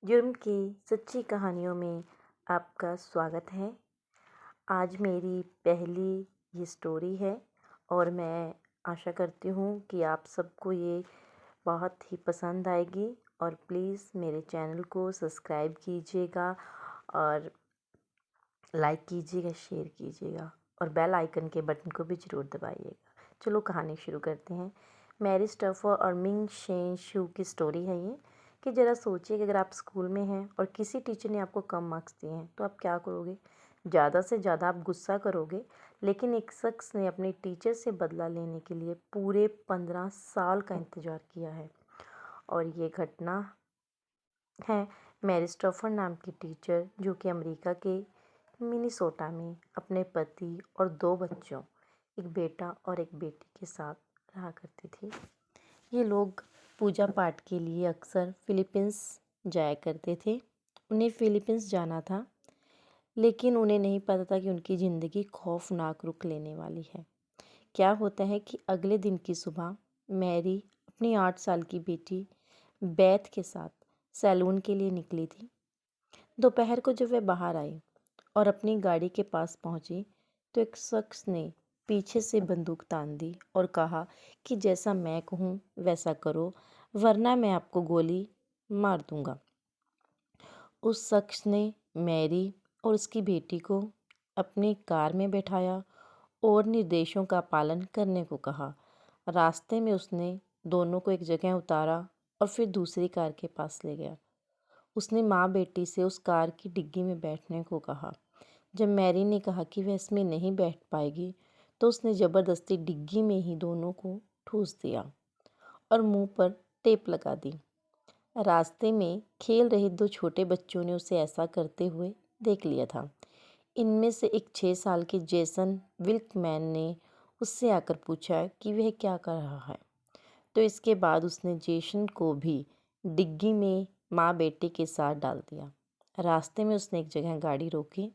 जुर्म की सच्ची कहानियों में आपका स्वागत है। आज मेरी पहली ये स्टोरी है और मैं आशा करती हूँ कि आप सबको ये बहुत ही पसंद आएगी। और प्लीज़ मेरे चैनल को सब्सक्राइब कीजिएगा और लाइक कीजिएगा, शेयर कीजिएगा और बेल आइकन के बटन को भी ज़रूर दबाइएगा। चलो कहानी शुरू करते हैं। मैरी स्टफर और मिंग शेन शू की स्टोरी है ये। कि ज़रा सोचिए कि अगर आप स्कूल में हैं और किसी टीचर ने आपको कम मार्क्स दिए हैं तो आप क्या करोगे। ज़्यादा से ज़्यादा आप गुस्सा करोगे, लेकिन एक शख्स ने अपने टीचर से बदला लेने के लिए पूरे 15 साल का इंतज़ार किया है। और ये घटना है मैरी स्टफर नाम की टीचर, जो कि अमेरिका के मिनीसोटा में अपने पति और 2 बच्चों, एक बेटा और एक बेटी के साथ रहा करती थी। ये लोग पूजा पाठ के लिए अक्सर फिलीपींस जाया करते थे। उन्हें फिलीपींस जाना था, लेकिन उन्हें नहीं पता था कि उनकी ज़िंदगी खौफनाक रुख लेने वाली है। क्या होता है कि अगले दिन की सुबह मैरी अपनी 8 साल की बेटी बेथ के साथ सैलून के लिए निकली थी। दोपहर को जब वह बाहर आई और अपनी गाड़ी के पास पहुंची तो एक शख्स ने पीछे से बंदूक तान दी और कहा कि जैसा मैं कहूँ वैसा करो, वरना मैं आपको गोली मार दूंगा। उस शख्स ने मैरी और उसकी बेटी को अपनी कार में बैठाया और निर्देशों का पालन करने को कहा। रास्ते में उसने दोनों को एक जगह उतारा और फिर दूसरी कार के पास ले गया। उसने माँ बेटी से उस कार की डिग्गी में बैठने को कहा। जब मैरी ने कहा कि वह इसमें नहीं बैठ पाएगी तो उसने ज़बरदस्ती डिग्गी में ही दोनों को ठूस दिया और मुंह पर टेप लगा दी। रास्ते में खेल रहे 2 छोटे बच्चों ने उसे ऐसा करते हुए देख लिया था। इनमें से एक 6 साल के जेसन विल्कमैन ने उससे आकर पूछा कि वह क्या कर रहा है। तो इसके बाद उसने जेसन को भी डिग्गी में माँ बेटे के साथ डाल दिया। रास्ते में उसने एक जगह गाड़ी रोकी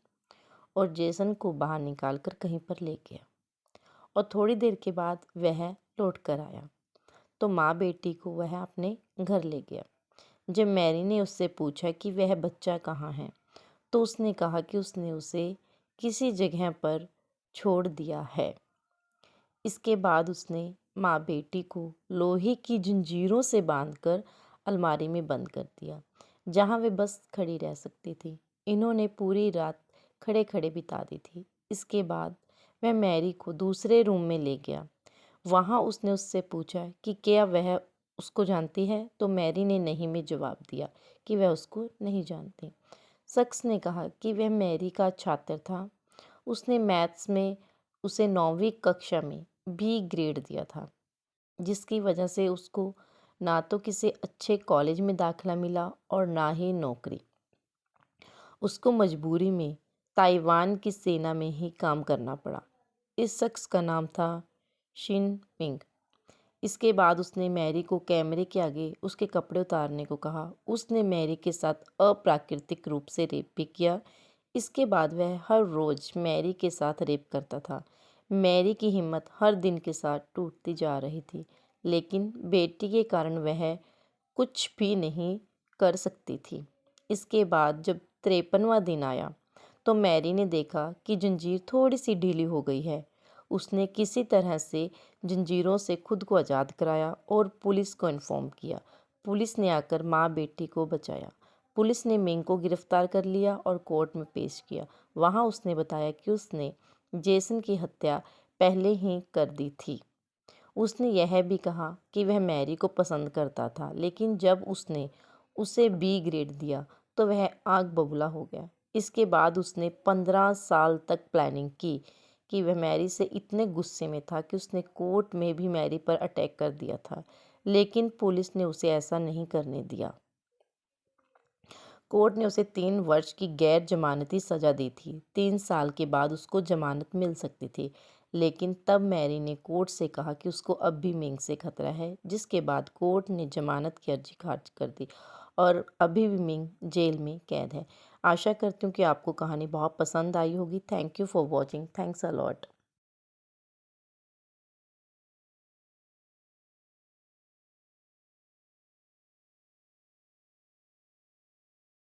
और जेसन को बाहर निकाल कर कहीं पर ले गया और थोड़ी देर के बाद वह लौट कर आया तो माँ बेटी को वह अपने घर ले गया। जब मैरी ने उससे पूछा कि वह बच्चा कहाँ है तो उसने कहा कि उसने उसे किसी जगह पर छोड़ दिया है। इसके बाद उसने माँ बेटी को लोहे की जंजीरों से बांधकर अलमारी में बंद कर दिया, जहाँ वे बस खड़ी रह सकती थी। इन्होंने पूरी रात खड़े खड़े बिता दी थी। इसके बाद वह मैरी को दूसरे रूम में ले गया। वहाँ उसने उससे पूछा कि क्या वह उसको जानती है, तो मैरी ने नहीं में जवाब दिया कि वह उसको नहीं जानती। शख्स ने कहा कि वह मैरी का छात्र था। उसने मैथ्स में उसे 9वीं कक्षा में बी ग्रेड दिया था, जिसकी वजह से उसको ना तो किसी अच्छे कॉलेज में दाखिला मिला और ना ही नौकरी। उसको मजबूरी में ताइवान की सेना में ही काम करना पड़ा। इस शख्स का नाम था शिन पिंग। इसके बाद उसने मैरी को कैमरे के आगे उसके कपड़े उतारने को कहा। उसने मैरी के साथ अप्राकृतिक रूप से रेप भी किया। इसके बाद वह हर रोज़ मैरी के साथ रेप करता था। मैरी की हिम्मत हर दिन के साथ टूटती जा रही थी, लेकिन बेटी के कारण वह कुछ भी नहीं कर सकती थी। इसके बाद जब 53वां दिन आया तो मैरी ने देखा कि जंजीर थोड़ी सी ढीली हो गई है। उसने किसी तरह से जंजीरों से खुद को आज़ाद कराया और पुलिस को इन्फॉर्म किया। पुलिस ने आकर माँ बेटी को बचाया। पुलिस ने मिंग को गिरफ्तार कर लिया और कोर्ट में पेश किया। वहाँ उसने बताया कि उसने जेसन की हत्या पहले ही कर दी थी। उसने यह भी कहा कि वह मैरी को पसंद करता था, लेकिन जब उसने उसे बी ग्रेड दिया तो वह आग बबूला हो गया। इसके बाद उसने 15 साल तक प्लानिंग की कि वह मैरी से इतने गुस्से में था कि उसने कोर्ट में भी मैरी पर अटैक कर दिया था, लेकिन पुलिस ने उसे ऐसा नहीं करने दिया। कोर्ट ने उसे 3 वर्ष की गैर जमानती सज़ा दी थी। 3 साल के बाद उसको जमानत मिल सकती थी, लेकिन तब मैरी ने कोर्ट से कहा कि उसको अब भी मिंग से खतरा है, जिसके बाद कोर्ट ने जमानत की अर्जी खारिज कर दी और अभी भी मिंग जेल में कैद है। आशा करती हूँ कि आपको कहानी बहुत पसंद आई होगी। Thank you for watching. Thanks a lot.